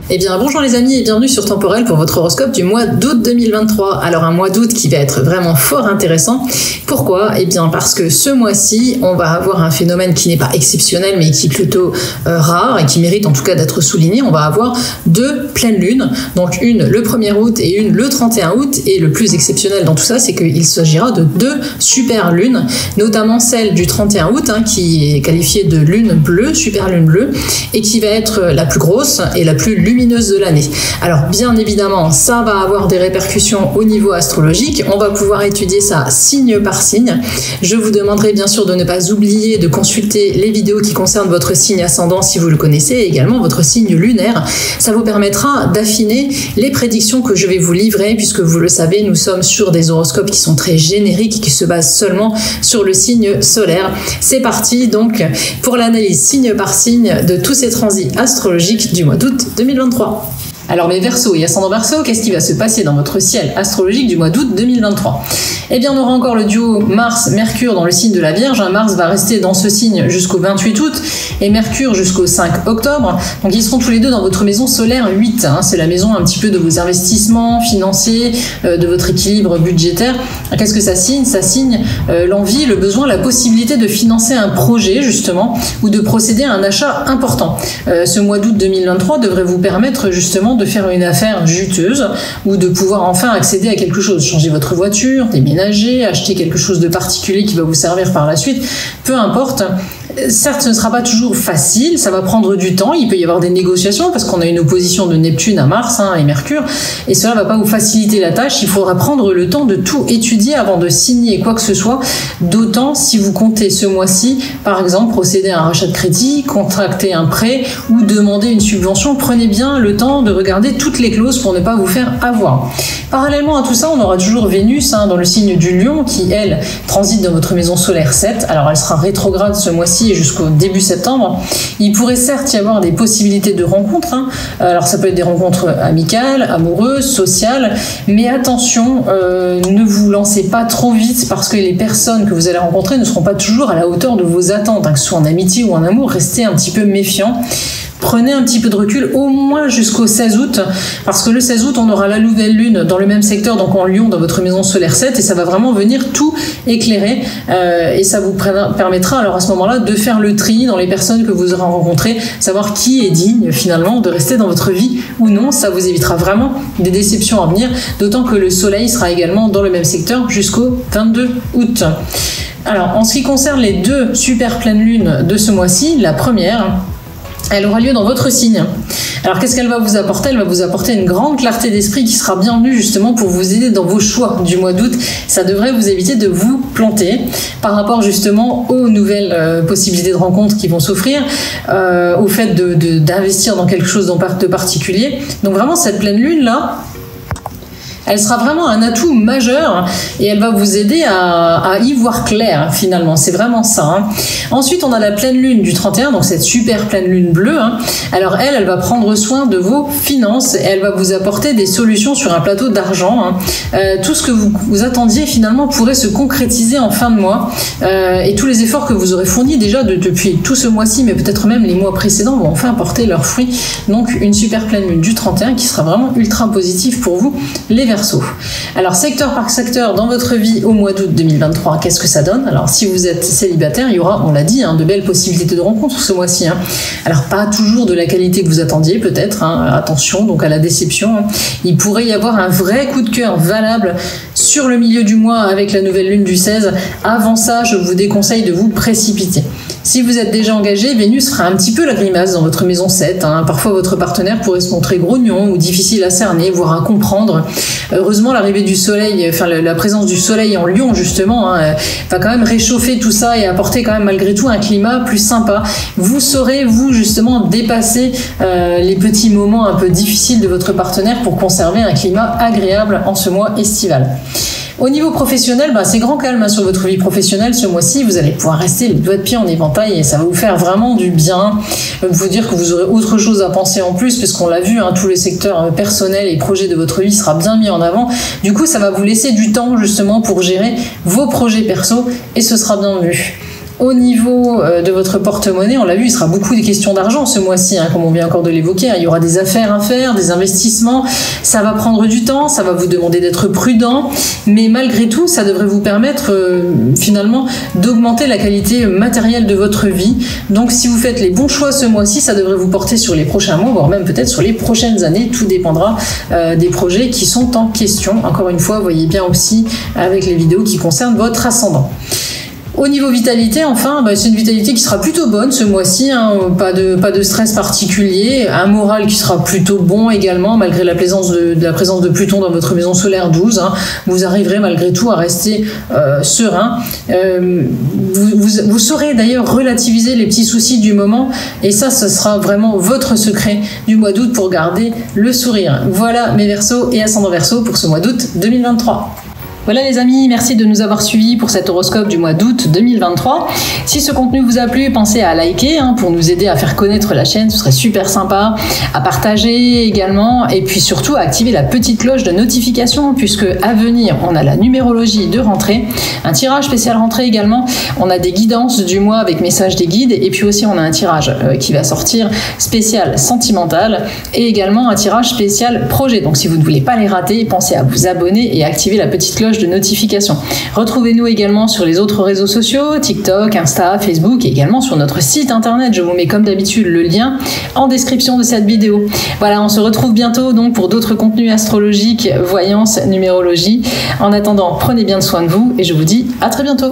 Eh bien bonjour les amis et bienvenue sur Temporel pour votre horoscope du mois d'août 2023. Alors un mois d'août qui va être vraiment fort intéressant. Pourquoi ? Eh bien parce que ce mois-ci on va avoir un phénomène qui n'est pas exceptionnel mais qui est plutôt rare et qui mérite en tout cas d'être souligné. On va avoir 2 pleines lunes, donc une le 1er août et une le 31 août. Et le plus exceptionnel dans tout ça c'est qu'il s'agira de 2 super lunes, notamment celle du 31 août qui est qualifiée de lune bleue, super lune bleue, et qui va être la plus grosse et la plus lumineuse de l'année. Alors bien évidemment, ça va avoir des répercussions au niveau astrologique. On va pouvoir étudier ça signe par signe. Je vous demanderai bien sûr de ne pas oublier de consulter les vidéos qui concernent votre signe ascendant si vous le connaissez, et également votre signe lunaire. Ça vous permettra d'affiner les prédictions que je vais vous livrer, puisque vous le savez, nous sommes sur des horoscopes qui sont très génériques et qui se basent seulement sur le signe solaire. C'est parti donc pour l'analyse signe par signe de tous ces transits astrologiques du mois d'août 2023. Alors mes Verseaux et ascendant Verseau, qu'est-ce qui va se passer dans votre ciel astrologique du mois d'août 2023 ? Eh bien on aura encore le duo Mars-Mercure dans le signe de la Vierge. Mars va rester dans ce signe jusqu'au 28 août et Mercure jusqu'au 5 octobre. Donc ils seront tous les deux dans votre maison solaire 8. C'est la maison un petit peu de vos investissements financiers, de votre équilibre budgétaire. Qu'est-ce que ça signe ? Ça signe l'envie, le besoin, la possibilité de financer un projet justement ou de procéder à un achat important. Ce mois d'août 2023 devrait vous permettre justement de faire une affaire juteuse ou de pouvoir enfin accéder à quelque chose, changer votre voiture, déménager, acheter quelque chose de particulier qui va vous servir par la suite, peu importe. Certes, ce ne sera pas toujours facile, ça va prendre du temps, il peut y avoir des négociations parce qu'on a une opposition de Neptune à Mars et Mercure, et cela ne va pas vous faciliter la tâche. Il faudra prendre le temps de tout étudier avant de signer quoi que ce soit, d'autant si vous comptez ce mois-ci, par exemple, procéder à un rachat de crédit, contracter un prêt ou demander une subvention. Prenez bien le temps de regarder toutes les clauses pour ne pas vous faire avoir. Parallèlement à tout ça, on aura toujours Vénus dans le signe du Lion qui, elle, transite dans votre maison solaire 7. Alors elle sera rétrograde ce mois-ci jusqu'au début septembre. Il pourrait certes y avoir des possibilités de rencontres. Alors ça peut être des rencontres amicales, amoureuses, sociales, mais attention, ne vous lancez pas trop vite parce que les personnes que vous allez rencontrer ne seront pas toujours à la hauteur de vos attentes, que ce soit en amitié ou en amour. Restez un petit peu méfiant. Prenez un petit peu de recul, au moins jusqu'au 16 août, parce que le 16 août, on aura la nouvelle lune dans le même secteur, donc en Lion, dans votre maison solaire 7, et ça va vraiment venir tout éclairer, et ça vous permettra alors à ce moment-là de faire le tri dans les personnes que vous aurez rencontrées, savoir qui est digne finalement de rester dans votre vie ou non. Ça vous évitera vraiment des déceptions à venir, d'autant que le soleil sera également dans le même secteur jusqu'au 22 août. Alors, en ce qui concerne les 2 super pleines lunes de ce mois-ci, la première, elle aura lieu dans votre signe. Alors qu'est-ce qu'elle va vous apporter ? Elle va vous apporter une grande clarté d'esprit qui sera bienvenue justement pour vous aider dans vos choix du mois d'août. Ça devrait vous éviter de vous planter par rapport justement aux nouvelles possibilités de rencontres qui vont s'offrir, au fait d'investir dans quelque chose de particulier. Donc vraiment cette pleine lune là, elle sera vraiment un atout majeur et elle va vous aider à y voir clair finalement, c'est vraiment ça. Ensuite, on a la pleine lune du 31, donc cette super pleine lune bleue. Alors elle va prendre soin de vos finances et elle va vous apporter des solutions sur un plateau d'argent. Tout ce que vous attendiez finalement pourrait se concrétiser en fin de mois et tous les efforts que vous aurez fournis déjà depuis tout ce mois-ci, mais peut-être même les mois précédents, vont enfin porter leurs fruits. Donc une super pleine lune du 31 qui sera vraiment ultra positive pour vous, les Verseaux. Alors secteur par secteur dans votre vie au mois d'août 2023, qu'est-ce que ça donne ? Alors si vous êtes célibataire, il y aura, on l'a dit, de belles possibilités de rencontres ce mois-ci. Alors pas toujours de la qualité que vous attendiez peut-être, attention donc à la déception. Il pourrait y avoir un vrai coup de cœur valable sur le milieu du mois avec la nouvelle lune du 16. Avant ça, je vous déconseille de vous précipiter. Si vous êtes déjà engagé, Vénus fera un petit peu la grimace dans votre maison 7. Parfois, votre partenaire pourrait se montrer grognon ou difficile à cerner, voire à comprendre. Heureusement, l'arrivée du soleil, la présence du soleil en Lion, justement, va quand même réchauffer tout ça et apporter quand même malgré tout un climat plus sympa. Vous saurez, vous, justement, dépasser les petits moments un peu difficiles de votre partenaire pour conserver un climat agréable en ce mois estival. Au niveau professionnel, c'est grand calme sur votre vie professionnelle ce mois-ci. Vous allez pouvoir rester les doigts de pied en éventail et ça va vous faire vraiment du bien. Vous dire que vous aurez autre chose à penser en plus, puisqu'on l'a vu, tous les secteurs personnels et projets de votre vie sera bien mis en avant. Du coup, ça va vous laisser du temps justement pour gérer vos projets perso et ce sera bien vu. Au niveau de votre porte-monnaie, on l'a vu, il sera beaucoup des questions d'argent ce mois-ci, comme on vient encore de l'évoquer. Il y aura des affaires à faire, des investissements. Ça va prendre du temps, ça va vous demander d'être prudent, mais malgré tout, ça devrait vous permettre finalement d'augmenter la qualité matérielle de votre vie. Donc si vous faites les bons choix ce mois-ci, ça devrait vous porter sur les prochains mois, voire même peut-être sur les prochaines années. Tout dépendra des projets qui sont en question. Encore une fois, voyez bien aussi avec les vidéos qui concernent votre ascendant. Au niveau vitalité, enfin, c'est une vitalité qui sera plutôt bonne ce mois-ci, pas de stress particulier, un moral qui sera plutôt bon également, malgré la présence de Pluton dans votre maison solaire 12. Vous arriverez malgré tout à rester serein. Vous saurez d'ailleurs relativiser les petits soucis du moment, et ça, ce sera vraiment votre secret du mois d'août pour garder le sourire. Voilà mes Verseaux et ascendants Verseaux pour ce mois d'août 2023. Voilà les amis, merci de nous avoir suivis pour cet horoscope du mois d'août 2023. Si ce contenu vous a plu, pensez à liker pour nous aider à faire connaître la chaîne, ce serait super sympa, à partager également, et puis surtout à activer la petite cloche de notification, puisque à venir, on a la numérologie de rentrée, un tirage spécial rentrée également, on a des guidances du mois avec messages des guides, et puis aussi on a un tirage qui va sortir spécial sentimental, et également un tirage spécial projet. Donc si vous ne voulez pas les rater, pensez à vous abonner et activer la petite cloche de notification. Retrouvez-nous également sur les autres réseaux sociaux, TikTok, Insta, Facebook, et également sur notre site internet. Je vous mets comme d'habitude le lien en description de cette vidéo. Voilà, on se retrouve bientôt donc pour d'autres contenus astrologiques, voyance, numérologie. En attendant, prenez bien soin de vous et je vous dis à très bientôt.